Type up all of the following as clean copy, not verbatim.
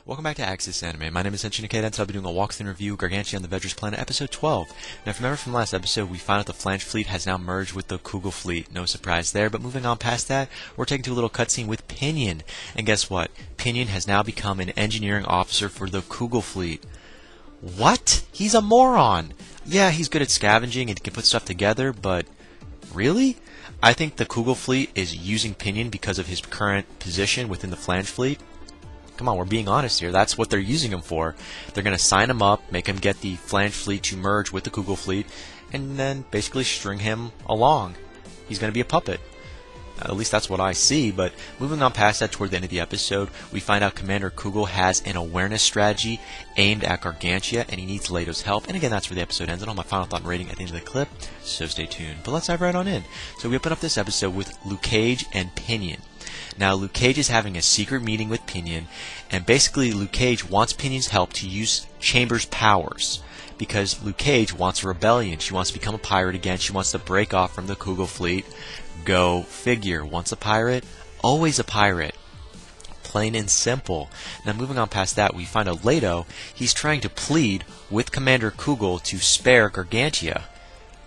Welcome back to Axis Anime. My name is Henshin Ikeda, and I'll be doing a walkthrough review of Gargantia on the Verdurous planet, episode 12. Now, if you remember from last episode, we found out the Flange fleet has now merged with the Kugel fleet. No surprise there, but moving on past that, we're taking to a little cutscene with Pinion. And guess what? Pinion has now become an engineering officer for the Kugel fleet. What? He's a moron! Yeah, he's good at scavenging and can put stuff together, but really? I think the Kugel fleet is using Pinion because of his current position within the Flange fleet. Come on, we're being honest here. That's what they're using him for. They're going to sign him up, make him get the Flange fleet to merge with the Kugel fleet, and then basically string him along. He's going to be a puppet. At least that's what I see, but moving on past that toward the end of the episode, we find out Commander Kugel has an awareness strategy aimed at Gargantia, and he needs Leto's help. And again, that's where the episode ends. And on my final thought and rating at the end of the clip, so stay tuned. But let's dive right on in. So we open up this episode with Luke Cage and Pinion. Now, Luke Cage is having a secret meeting with Pinion, and basically Luke Cage wants Pinion's help to use Chambers' powers, because Luke Cage wants a rebellion. She wants to become a pirate again. She wants to break off from the Kugel fleet. Go figure. Once a pirate, always a pirate. Plain and simple. Now, moving on past that, we find out Leto. He's trying to plead with Commander Kugel to spare Gargantia.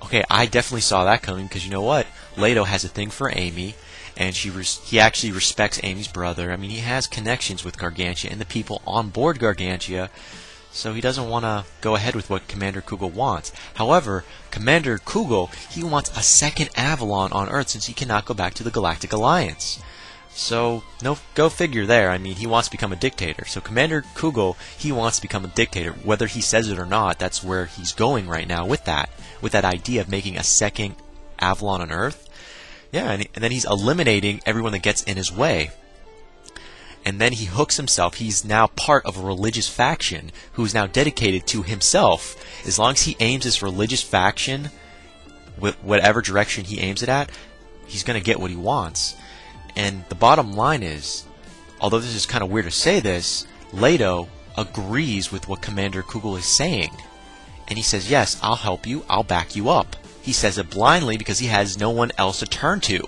Okay, I definitely saw that coming, because you know what? Leto has a thing for Amy, and he actually respects Amy's brother. I mean, he has connections with Gargantia and the people on board Gargantia, so he doesn't want to go ahead with what Commander Kugel wants. However, Commander Kugel, he wants a second Avalon on Earth since he cannot go back to the Galactic Alliance. So, no, go figure there. I mean, he wants to become a dictator. So Commander Kugel, he wants to become a dictator. Whether he says it or not, that's where he's going right now with that idea of making a second Avalon on Earth. Yeah, and then he's eliminating everyone that gets in his way. And then he hooks himself. He's now part of a religious faction who's now dedicated to himself. As long as he aims this religious faction with whatever direction he aims it at, he's going to get what he wants. And the bottom line is, although this is kind of weird to say this, Leto agrees with what Commander Kugel is saying. And he says, yes, I'll help you, I'll back you up. He says it blindly because he has no one else to turn to.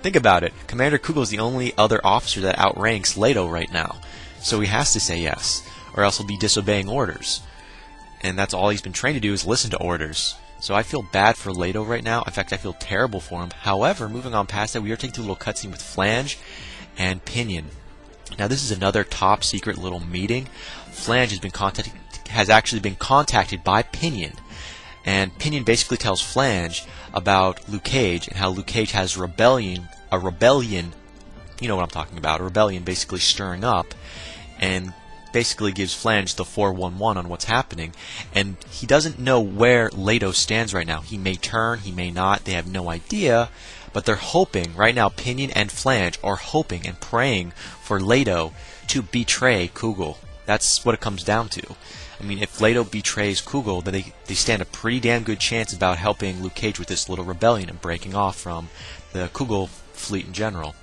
Think about it. Commander Kugel is the only other officer that outranks Leto right now. So he has to say yes, or else he'll be disobeying orders. And that's all he's been trained to do is listen to orders. So I feel bad for Leto right now. In fact, I feel terrible for him. However, moving on past that, we are taking to a little cutscene with Flange and Pinion. Now, this is another top secret little meeting. Flange has actually been contacted by Pinion. And Pinion basically tells Flange about Luke Cage and how Luke Cage has a rebellion, you know what I'm talking about, a rebellion basically stirring up, and basically gives Flange the 411 on what's happening. And he doesn't know where Leto stands right now. He may turn, he may not, they have no idea, but they're hoping, right now Pinion and Flange are hoping and praying for Leto to betray Kugel. That's what it comes down to. I mean, if Leto betrays Kugel, then they stand a pretty damn good chance about helping Luke Cage with this little rebellion and breaking off from the Kugel fleet in general.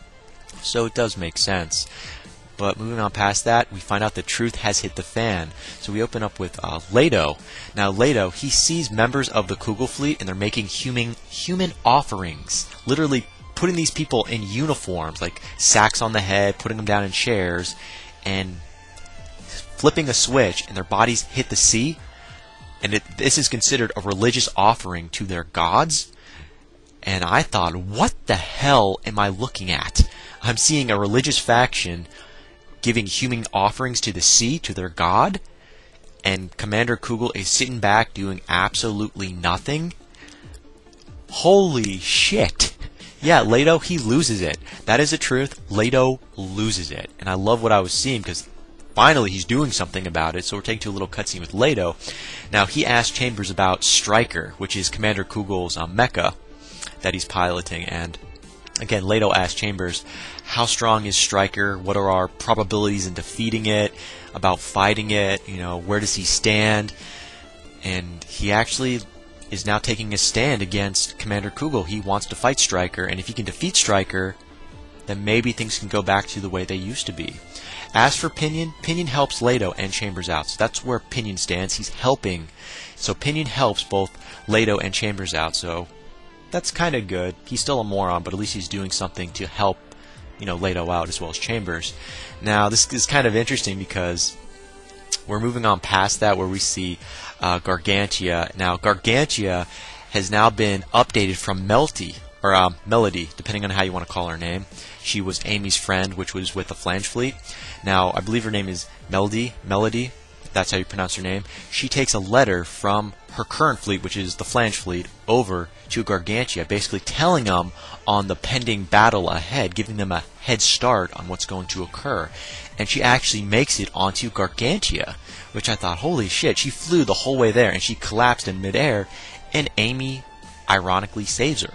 So it does make sense. But moving on past that, we find out the truth has hit the fan. So we open up with Leto. Now Leto, he sees members of the Kugel fleet and they're making human offerings. Literally putting these people in uniforms, like sacks on the head, putting them down in chairs, and flipping a switch, and their bodies hit the sea, and this is considered a religious offering to their gods. And I thought, what the hell am I looking at? I'm seeing a religious faction giving human offerings to the sea, to their god, and Commander Kugel is sitting back doing absolutely nothing. Holy shit. Yeah, Leto, he loses it. That is the truth. Leto loses it. And I love what I was seeing, because finally, he's doing something about it, so we're taking to a little cutscene with Leto. Now, he asked Chambers about Stryker, which is Commander Kugel's mecha that he's piloting, and again, Leto asked Chambers, how strong is Stryker? What are our probabilities in defeating it? About fighting it? You know, where does he stand? And he actually is now taking a stand against Commander Kugel. He wants to fight Stryker, and if he can defeat Stryker, then maybe things can go back to the way they used to be. As for Pinion, Pinion helps Leto and Chambers out. So that's where Pinion stands. He's helping. So Pinion helps both Leto and Chambers out. So that's kind of good. He's still a moron, but at least he's doing something to help Leto out as well as Chambers. Now this is kind of interesting because we're moving on past that where we see Gargantia. Now Gargantia has now been updated from Melody, depending on how you want to call her name. She was Amy's friend, which was with the Flange Fleet. Now, I believe her name is Melody, that's how you pronounce her name. She takes a letter from her current fleet, which is the Flange Fleet, over to Gargantia, basically telling them on the pending battle ahead, giving them a head start on what's going to occur. And she actually makes it onto Gargantia, which I thought, holy shit, she flew the whole way there, and she collapsed in midair, and Amy ironically saves her.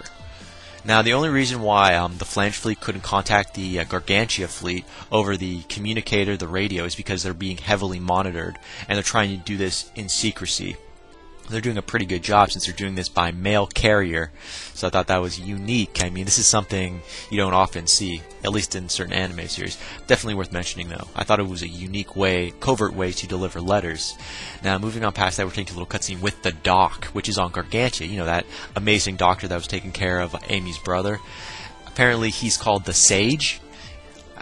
Now, the only reason why the Flange Fleet couldn't contact the Gargantia fleet over the communicator, the radio, is because they're being heavily monitored, and they're trying to do this in secrecy. They're doing a pretty good job since they're doing this by mail carrier, so I thought that was unique. I mean, this is something you don't often see, at least in certain anime series. Definitely worth mentioning, though. I thought it was a unique way, covert way to deliver letters. Now, moving on past that, we're taking a little cutscene with the Doc, which is on Gargantia. That amazing doctor that was taking care of Amy's brother. Apparently, he's called the Sage.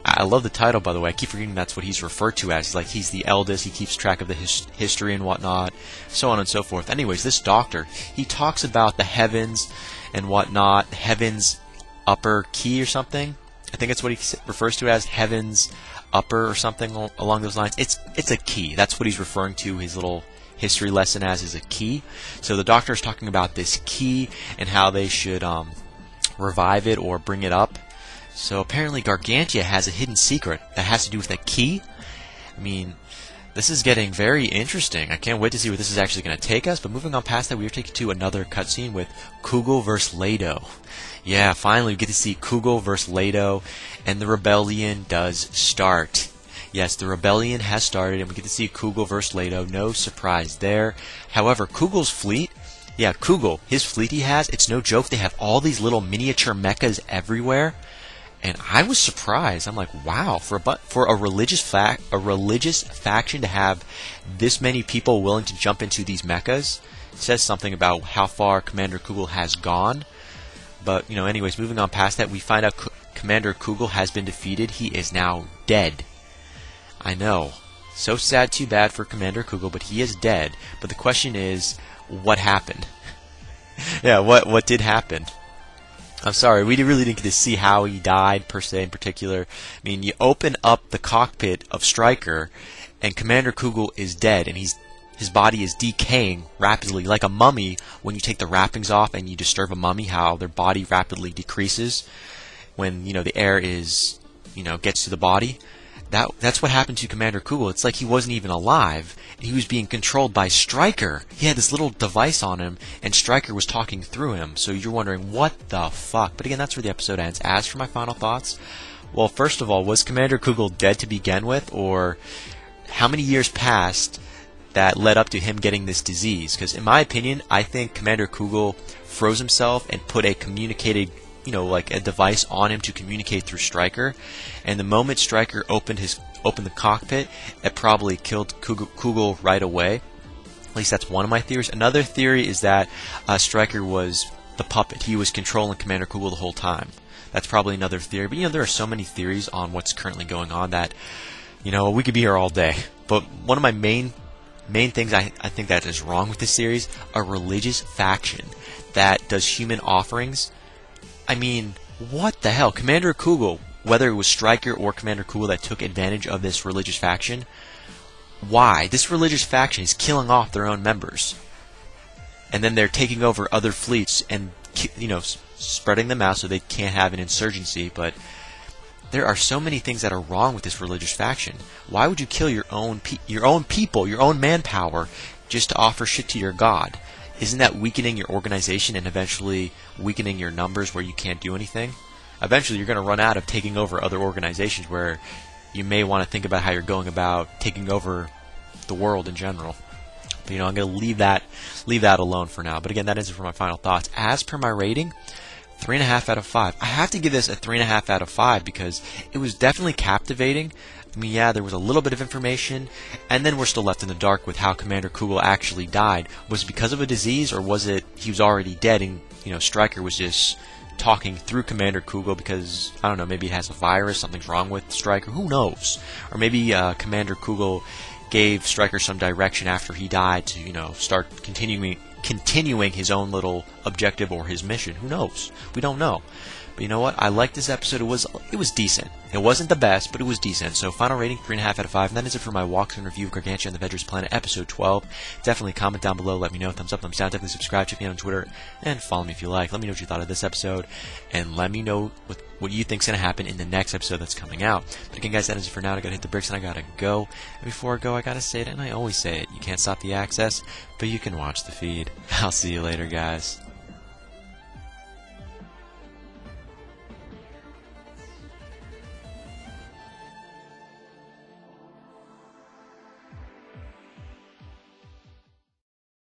I love the title, by the way. I keep forgetting that's what he's referred to as. He's the eldest, he keeps track of the history and whatnot, so on and so forth. Anyways, this doctor, he talks about the heavens and whatnot, heaven's upper key or something. I think that's what he refers to as heaven's upper or something along those lines. It's a key. That's what he's referring to his little history lesson as, is a key. So the doctor is talking about this key and how they should revive it or bring it up. So apparently Gargantia has a hidden secret that has to do with a key. I mean, this is getting very interesting. I can't wait to see where this is actually going to take us. But moving on past that, we are taken to another cutscene with Kugel vs. Leto. Yeah, finally we get to see Kugel vs. Leto, and the rebellion does start. Yes, the rebellion has started, and we get to see Kugel vs. Leto. No surprise there. However, Kugel's fleet, yeah, Kugel, his fleet he has, it's no joke. They have all these little miniature mechas everywhere. And I was surprised. I'm like, wow, for a religious faction to have this many people willing to jump into these mechas says something about how far Commander Kugel has gone. But anyways, moving on past that, we find out Commander Kugel has been defeated. He is now dead. I know, so sad, too bad for Commander Kugel, but he is dead. But the question is, what happened? Yeah, what did happen? I'm sorry, we really didn't get to see how he died, per se, in particular. I mean, you open up the cockpit of Stryker, and Commander Kugel is dead, and his body is decaying rapidly, like a mummy. When you take the wrappings off and you disturb a mummy, how their body rapidly decreases when, the air is, gets to the body. That's what happened to Commander Kugel. It's like he wasn't even alive. He was being controlled by Stryker. He had this little device on him, and Stryker was talking through him. So you're wondering, what the fuck? But again, that's where the episode ends. As for my final thoughts, well, first of all, was Commander Kugel dead to begin with? Or how many years passed that led up to him getting this disease? Because in my opinion, I think Commander Kugel froze himself and put a communicated like a device on him to communicate through Stryker, and the moment Stryker opened the cockpit, it probably killed Kugel right away. At least that's one of my theories. Another theory is that Stryker was the puppet. He was controlling Commander Kugel the whole time. That's probably another theory. But there are so many theories on what's currently going on that we could be here all day. But one of my main things I think that is wrong with this series, a religious faction that does human offerings. I mean, what the hell? Commander Kugel, whether it was Stryker or Commander Kugel that took advantage of this religious faction, why? This religious faction is killing off their own members. And then they're taking over other fleets and, spreading them out so they can't have an insurgency. But there are so many things that are wrong with this religious faction. Why would you kill your own people, your own manpower, just to offer shit to your god? Isn't that weakening your organization and eventually weakening your numbers where you can't do anything? Eventually you're going to run out of taking over other organizations where you may want to think about how you're going about taking over the world in general. But I'm going to leave that alone for now. But again, that is it for my final thoughts. As per my rating, 3.5 out of 5. I have to give this a 3.5 out of 5 because it was definitely captivating. I mean, yeah, there was a little bit of information, and then we're still left in the dark with how Commander Kugel actually died. Was it because of a disease, or was it he was already dead and, Stryker was just, talking through Commander Kugel because, I don't know, maybe it has a virus, something's wrong with Stryker, who knows? Or maybe Commander Kugel gave Stryker some direction after he died to, start continuing his own little objective or his mission. Who knows? We don't know. But you know what? I liked this episode. It was decent. It wasn't the best, but it was decent. So final rating, 3.5 out of 5. And that is it for my walkthrough and review of Gargantia on the Verdurous Planet, episode 12. Definitely comment down below. Let me know. Thumbs up, thumbs down. Definitely subscribe. Check me out on Twitter. And follow me if you like. Let me know what you thought of this episode. And let me know what you think's going to happen in the next episode that's coming out. But again, guys, that is it for now. I got to hit the bricks and I got to go. And before I go, I got to say it, and I always say it. You can't stop the access, but you can watch the feed. I'll see you later, guys.